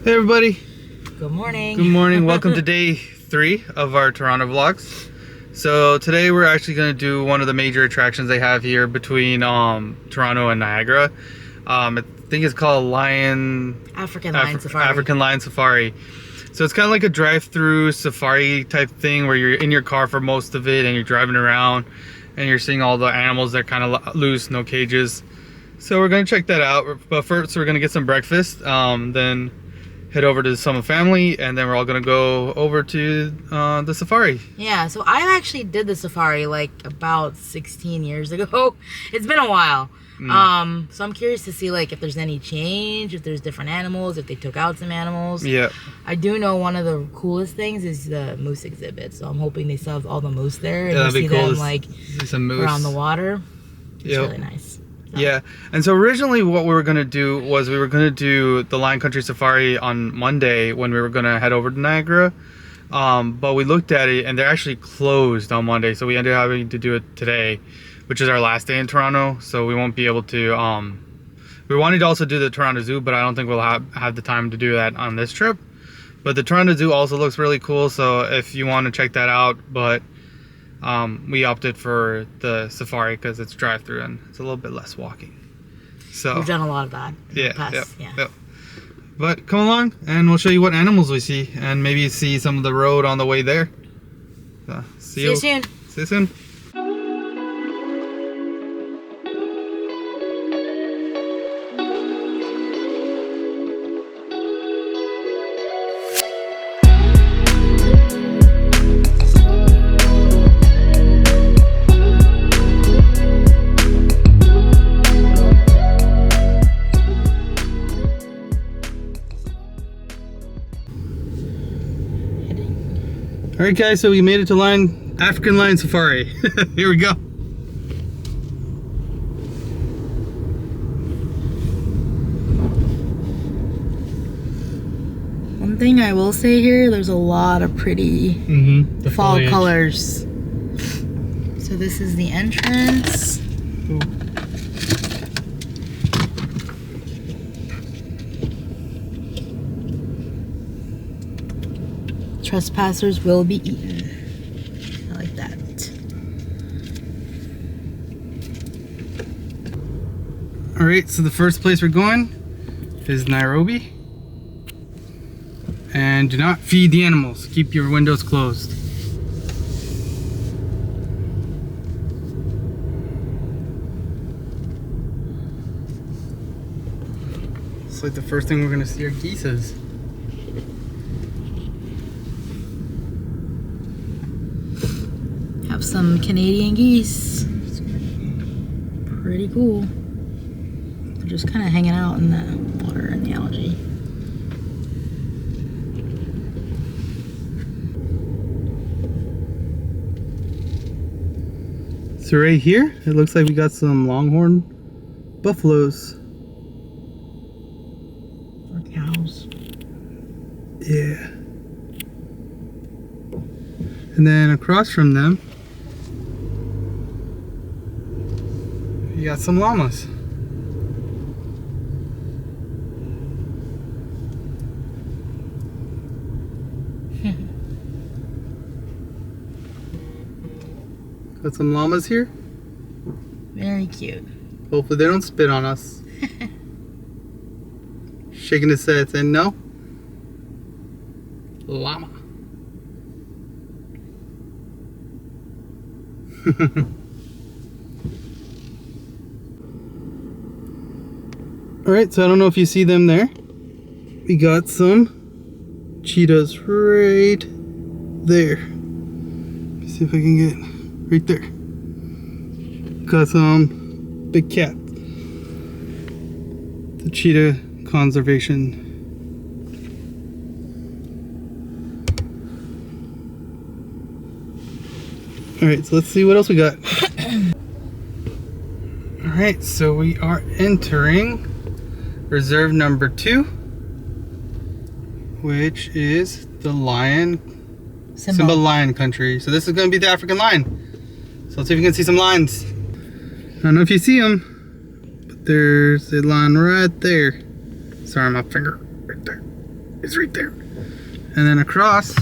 Hey everybody. Good morning. Good morning. Welcome to day 3 of our Toronto vlogs. So today we're actually going to do one of the major attractions they have here between Toronto and Niagara. I think it's called African Lion Safari. African Lion Safari. So it's kind of like a drive-through safari type thing where you're in your car for most of it and you're driving around and you're seeing all the animals that are kind of loose, no cages. So we're going to check that out. But first we're going to get some breakfast, then head over to some family, and then we're all gonna go over to the safari. Yeah, so I actually did the safari like about 16 years ago. It's been a while. So I'm curious to see like if there's any change, if there's different animals, if they took out some animals. Yeah. I do know one of the coolest things is the moose exhibit. So I'm hoping they still have all the moose there and that'd you be see cool them like some moose around the water. It's really nice. So. Yeah, and so originally what we were going to do was we were going to do the Lion Country Safari on Monday when we were going to head over to Niagara. But we looked at it and they're actually closed on Monday, so we ended up having to do it today, which is our last day in Toronto, so we won't be able to... we wanted to also do the Toronto Zoo, but I don't think we'll have the time to do that on this trip. But the Toronto Zoo also looks really cool, so if you want to check that out, but... we opted for the safari because it's drive-through and it's a little bit less walking. So we've done a lot of that. Yeah. But come along and we'll show you what animals we see and maybe see some of the road on the way there. So, see you soon. See you soon. Alright guys, so we made it to African Lion Safari. Here we go. One thing I will say here, there's a lot of pretty fall colors. So this is the entrance. Ooh. Trespassers will be eaten. I like that. Alright, so the first place we're going is Nairobi. And do not feed the animals. Keep your windows closed. It's like the first thing we're going to see are geeses. Have some Canadian geese. Pretty cool. They're just kind of hanging out in the water and the algae. So right here, it looks like we got some longhorn buffaloes. Or cows. Yeah. And then across from them, you got some llamas. Got some llamas here. Very cute. Hopefully they don't spit on us. Shaking his head saying no. Llama. Alright, so I don't know if you see them there. We got some cheetahs right there. Let's see if I can get right there. Got some big cat. The cheetah conservation. Alright, so let's see what else we got. Alright, so we are entering reserve number 2, which is the Simba Lion Country. So this is going to be the African lion. So let's see if we can see some lions. I don't know if you see them, but there's a lion right there. Sorry, my finger right there. It's right there. And then across,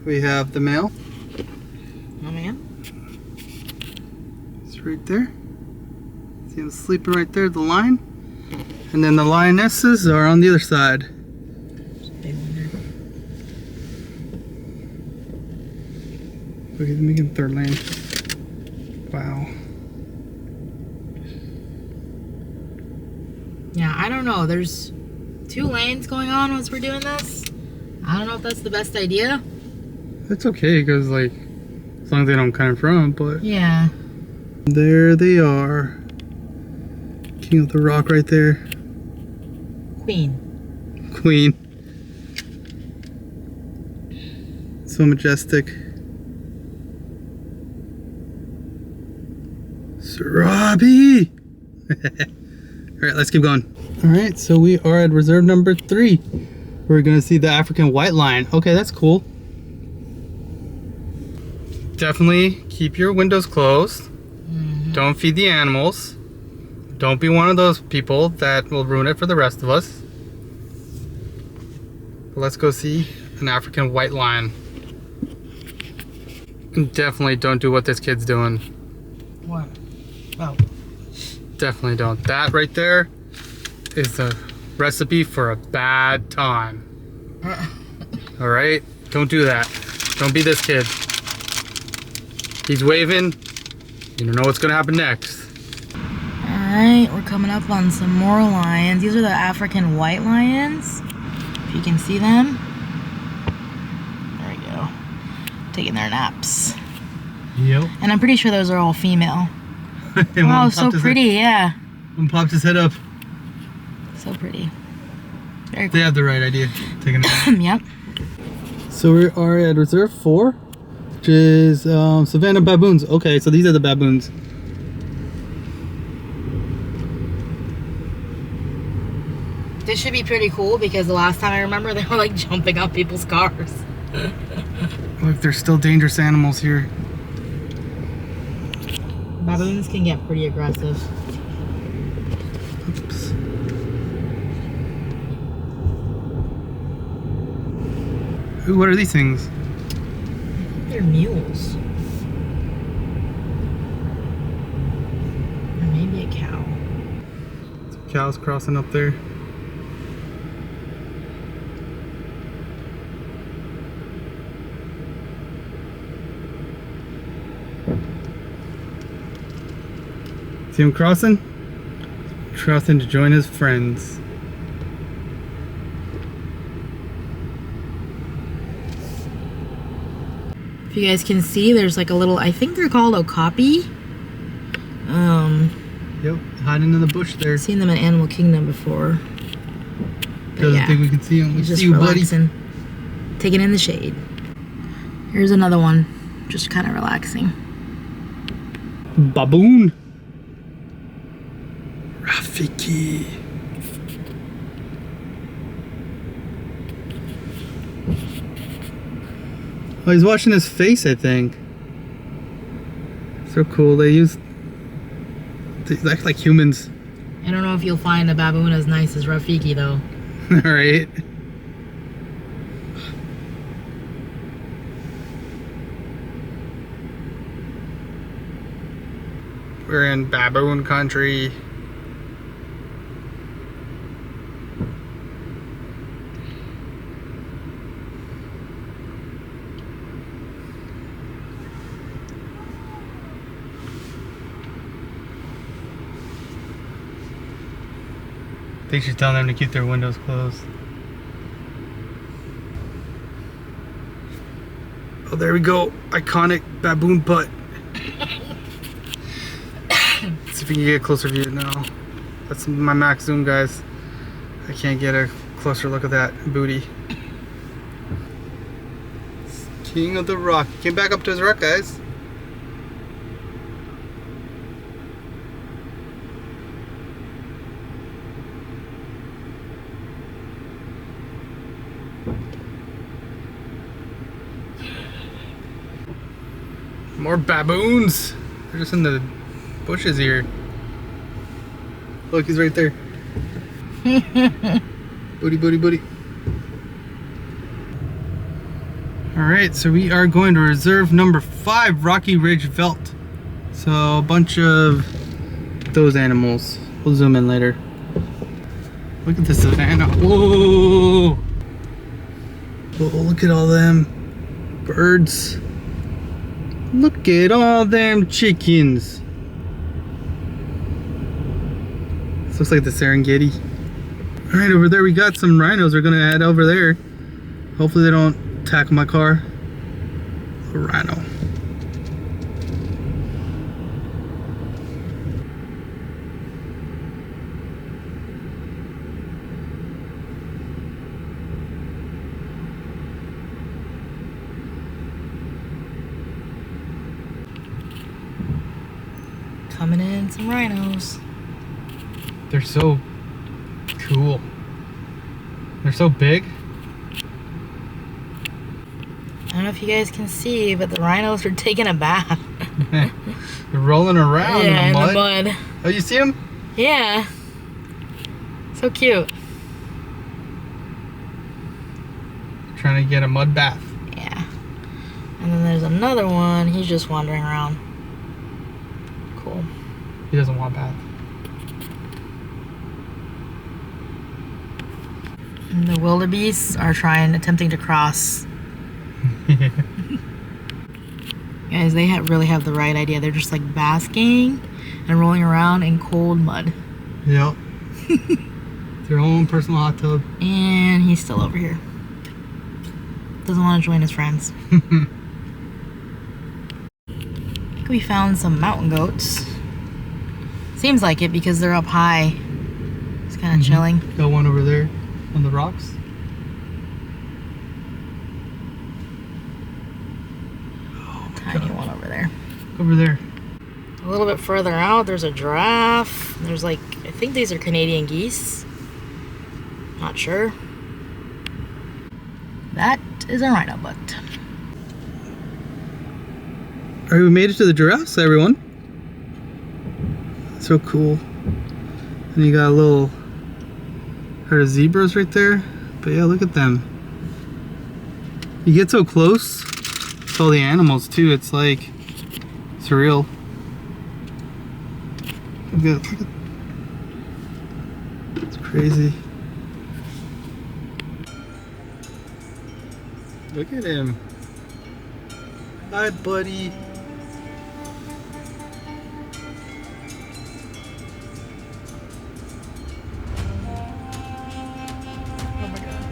we have the male. Oh man. It's right there. See him sleeping right there, the line. And then the lionesses are on the other side. Look, he's making third lane. Wow. Yeah, I don't know. There's 2 lanes going on once we're doing this. I don't know if that's the best idea. It's okay, because, like, as long as they don't cut in front, but... Yeah. There they are. King of the Rock right there. Queen. Queen. So majestic. Robbie! Alright, let's keep going. Alright, so we are at reserve number 3. We're gonna see the African white lion. Okay, that's cool. Definitely keep your windows closed. Don't feed the animals. Don't be one of those people that will ruin it for the rest of us. But let's go see an African white lion. And definitely don't do what this kid's doing. What? Oh. Definitely don't. That right there is a recipe for a bad time. Alright? Don't do that. Don't be this kid. He's waving. You don't know what's gonna happen next. Alright, we're coming up on some more lions. These are the African white lions. If you can see them. There we go. Taking their naps. Yep. And I'm pretty sure those are all female. And Wow, one so popped his pretty, head, yeah. one popped his head up. So pretty. Very They have the right idea. Taking it. cool. Yep. So we are at reserve 4, which is Savannah baboons. Okay, so these are the baboons. This should be pretty cool because the last time I remember they were like jumping on people's cars. Look, there's still dangerous animals here. Baboons can get pretty aggressive. Oops. Ooh, what are these things? They're mules. Or maybe a cow. Cows crossing up there. See him crossing? Crossing to join his friends. If you guys can see, there's like a little, I think they're called okapi. Yep, hiding in the bush there. I've seen them in Animal Kingdom before. But Doesn't yeah, think we can see him. We he's just see you, buddy. relaxing. Taking in the shade. Here's another one. Just kind of relaxing. Baboon. Rafiki. Oh, he's washing his face, I think. So cool. They act like humans. I don't know if you'll find a baboon as nice as Rafiki though. Alright. We're in baboon country. I think she's telling them to keep their windows closed. Oh, there we go. Iconic baboon butt. Let's see if we can get a closer view now. That's my max zoom, guys. I can't get a closer look at that booty. King of the Rock. He came back up to his rock, guys. More baboons. They're just in the bushes here. Look, he's right there. Booty, booty, booty. Alright, so we are going to reserve number 5, Rocky Ridge Veldt. So a bunch of those animals. We'll zoom in later. Look at the savannah. Whoa! Oh, look at all them birds. Look at all them chickens. This looks like the Serengeti. Alright, over there we got some rhinos. We're gonna head over there. Hopefully they don't tackle my car. A rhino. Coming in, some rhinos. They're so cool. They're so big. I don't know if you guys can see, but the rhinos are taking a bath. They're rolling around Yeah, in the in mud. the mud. Oh, you see them? Yeah. So cute. Trying to get a mud bath. Yeah. And then there's another one. He's just wandering around. Cool. He doesn't want bath. And the wildebeests are attempting to cross. Guys, they really have the right idea. They're just like basking and rolling around in cold mud. Yep. Their own personal hot tub. And he's still over here. Doesn't want to join his friends. We found some mountain goats. Seems like it because they're up high. It's kind of chilling. Got one over there on the rocks. Tiny one over there. Over there. A little bit further out, there's a giraffe. There's like, I think these are Canadian geese. Not sure. That is a rhino butt. Alright, we made it to the giraffes, everyone. So cool. And you got a little herd of zebras right there. But yeah, look at them. You get so close to all the animals too, it's like surreal. Look at it's crazy. Look at him. Hi, buddy. Oh my god.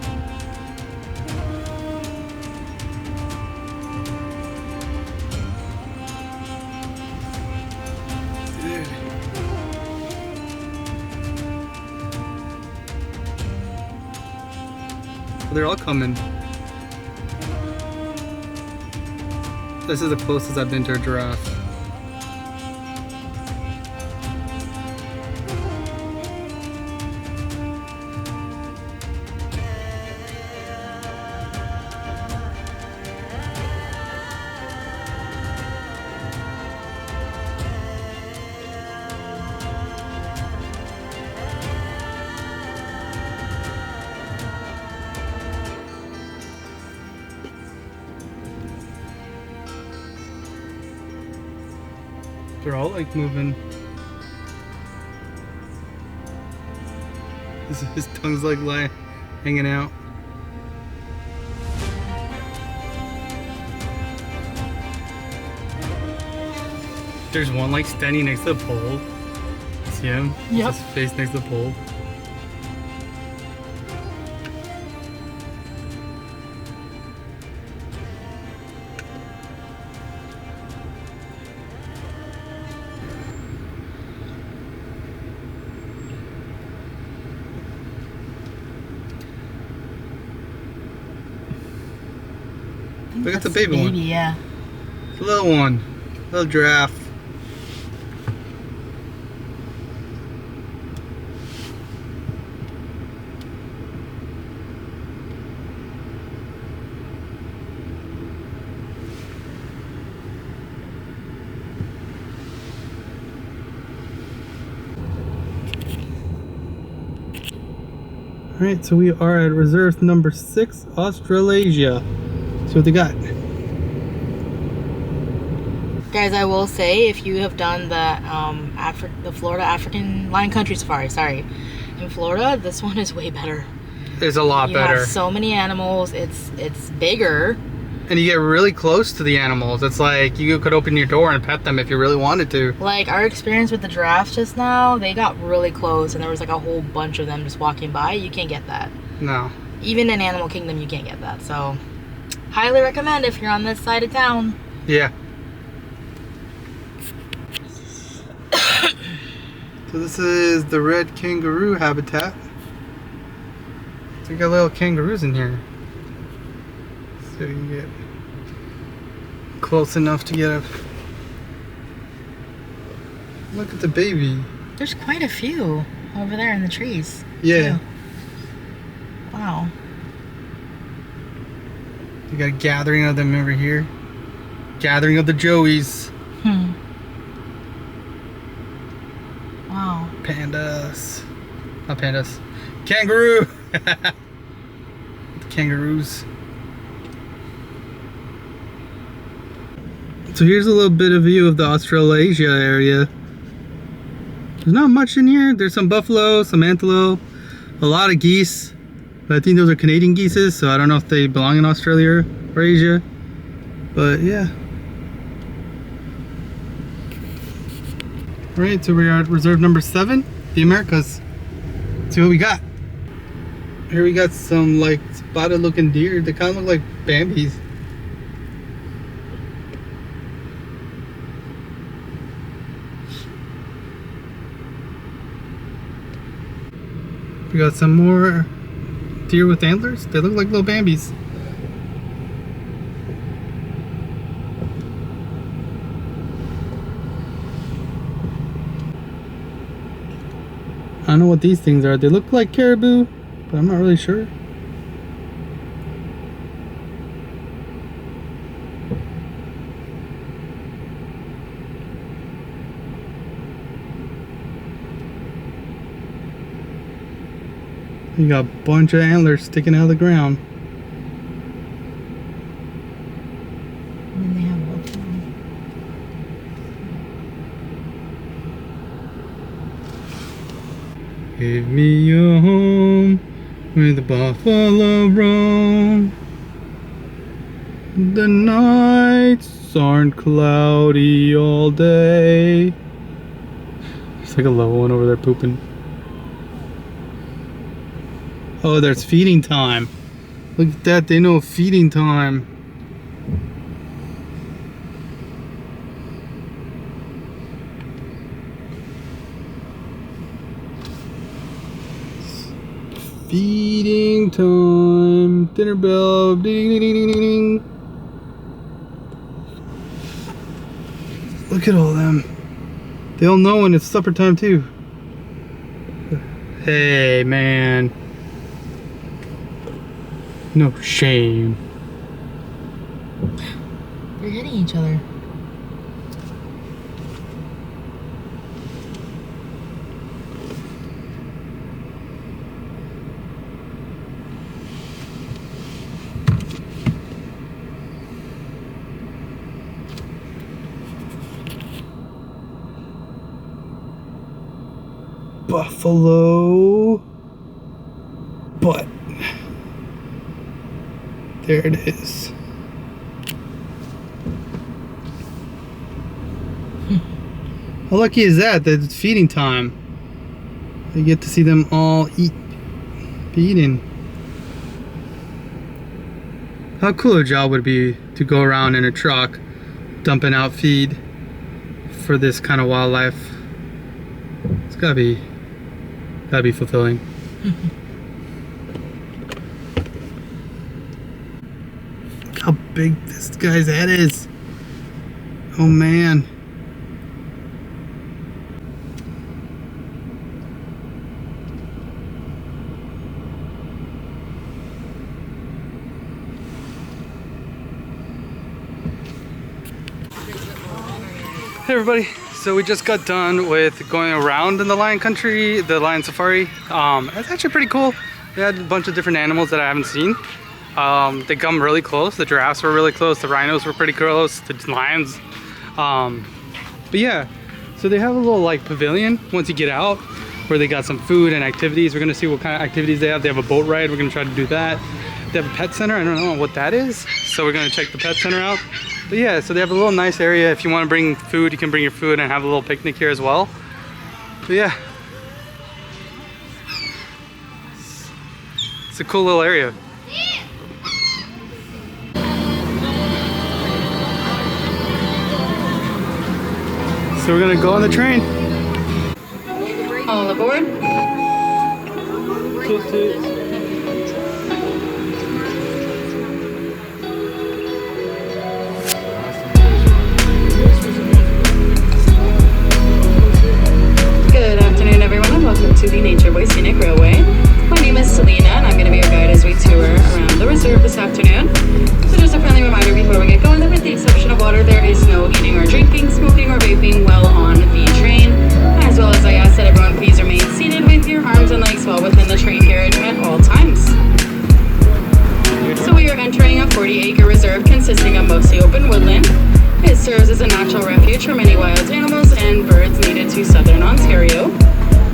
Dude. They're all coming. This is the closest I've been to a giraffe. They're all like moving. His tongue's like hanging out. There's one like standing next to the pole. See him? Yep. His face next to the pole. Look at the baby one. Yeah. The little one. Little giraffe. Alright, so we are at reserve number 6, Australasia. See what they got. Guys, I will say, if you have done the Florida African Lion Country Safari, sorry, in Florida, this one is way better. It's a lot better. You have so many animals. It's bigger. And you get really close to the animals. It's like you could open your door and pet them if you really wanted to. Like our experience with the giraffes just now, they got really close and there was like a whole bunch of them just walking by. You can't get that. No. Even in Animal Kingdom, you can't get that. So, highly recommend if you're on this side of town. Yeah. So this is the red kangaroo habitat. So we got little kangaroos in here. So you can get close enough to get a look at the baby. There's quite a few over there in the trees. Yeah. Too. Wow. You got a gathering of them over here. Gathering of the joeys. Wow. Pandas. Not pandas. Kangaroo! The kangaroos. So here's a little bit of view of the Australasia area. There's not much in here. There's some buffalo, some antelope, a lot of geese. But I think those are Canadian geese, so I don't know if they belong in Australia or Asia. But yeah. Alright, so we're at reserve number 7, the Americas. Let's see what we got. Here we got some like spotted looking deer. They kind of look like Bambis. We got some more deer with antlers. They look like little Bambis. I don't know what these things are. They look like caribou, but I'm not really sure. You got a bunch of antlers sticking out of the ground. And then they have buffalo. Give me a home where the buffalo roam. The nights aren't cloudy all day. There's like a little one over there pooping. Oh, there's feeding time. Look at that, they know feeding time. Feeding time. Dinner bell. Ding, ding, ding, ding, ding, ding. Look at all them. They all know when it's supper time too. Hey, man. No shame. They're hitting each other. Buffalo butt. There it is. How lucky is that it's feeding time? You get to see them all be eating. How cool a job would it be to go around in a truck dumping out feed for this kind of wildlife? It's gotta be fulfilling. Look how big this guy's head is. Oh man. Hey everybody, so we just got done with going around in the lion country, the lion safari. It's actually pretty cool. They had a bunch of different animals that I haven't seen. They come really close. The giraffes were really close. The rhinos were pretty close. The lions. But yeah, so they have a little like pavilion once you get out where they got some food and activities. We're gonna see what kind of activities they have. They have a boat ride. We're gonna try to do that. They have a pet center. I don't know what that is. So we're gonna check the pet center out. But yeah, so they have a little nice area. If you want to bring food, you can bring your food and have a little picnic here as well. But yeah, it's a cool little area. So we're gonna go on the train. All aboard. Good afternoon, everyone, and welcome to the Nature Boy Scenic Railway. My name is Selena, and I'm going to be your guide as we tour around the reserve this afternoon. So just a friendly reminder before we get going that with the exception of water, there is no eating or drinking, smoking or vaping while on the train. As well as I ask that everyone please remain seated with your arms and legs well within the train carriage at all times. So we are entering a 40-acre reserve consisting of mostly open woodland. It serves as a natural refuge for many wild animals and birds native to southern Ontario.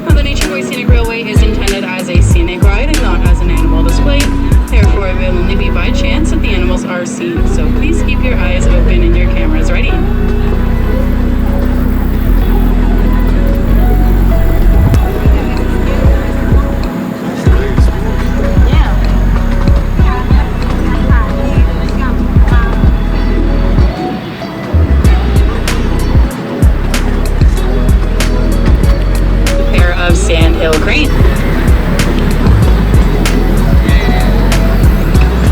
Now, the Nature Boy Scenic Railway is intended as a scenic ride and not as an animal display. Therefore, it will only be by chance that the animals are seen. So please keep your eyes open and your cameras ready. Crane.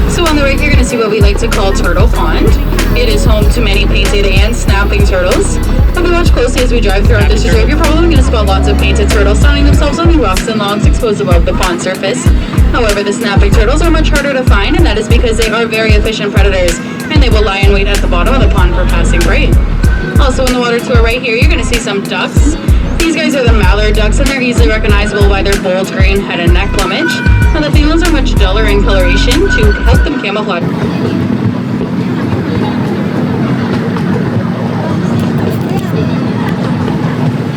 So on the right, you're going to see what we like to call Turtle Pond. It is home to many painted and snapping turtles. If we watch closely as we drive throughout this reserve, you're probably going to spot lots of painted turtles sunning themselves on the rocks and logs exposed above the pond surface. However, the snapping turtles are much harder to find, and that is because they are very efficient predators, and they will lie in wait at the bottom of the pond for passing prey. Also in the water to our right here, you're going to see some ducks. These guys are the mallard ducks, and they're easily recognizable by their bold green head and neck plumage. And the females are much duller in coloration to help them camouflage.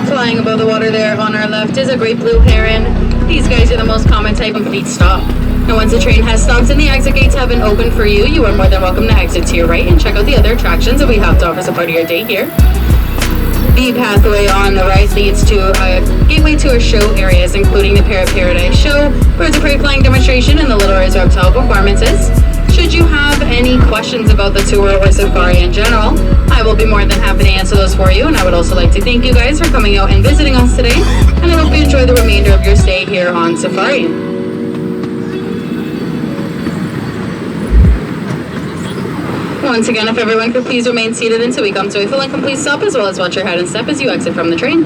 Flying above the water there on our left is a great blue heron. These guys are the most common type of complete stop. Now once the train has stopped and the exit gates have been opened for you, you are more than welcome to exit to your right and check out the other attractions that we have to offer as a part of your day here. The pathway on the right leads to a gateway tour show areas, including the Parrot Paradise Show, Birds of Prey Flying Demonstration, and the Little Rise Reptile performances. Should you have any questions about the tour or safari in general, I will be more than happy to answer those for you. And I would also like to thank you guys for coming out and visiting us today. And I hope you enjoy the remainder of your stay here on safari. Once again, if everyone could please remain seated until we come to a full and complete stop, as well as watch your head and step as you exit from the train.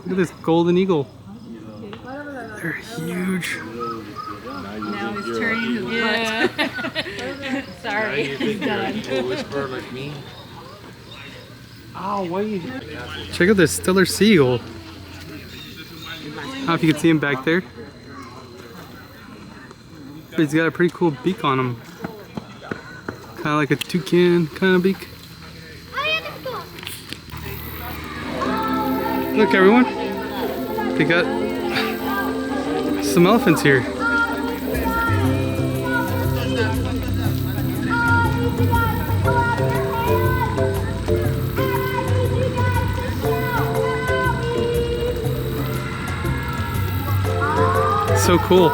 Look at this golden eagle. They're huge. Now he's turning his butt. Sorry. He's done. Whisper like me. Oh, wait. Check out this stellar seagull. I don't know if you can see him back there. But he's got a pretty cool beak on him. Kind of like a toucan kind of beak. Look, everyone. They got some elephants here. So cool.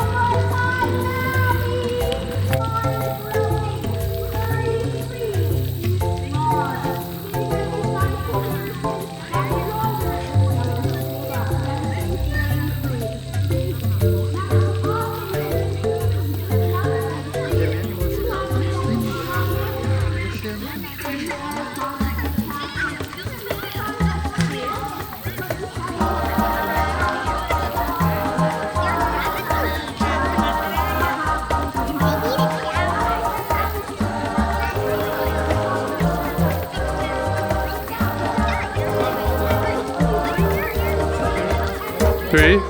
3,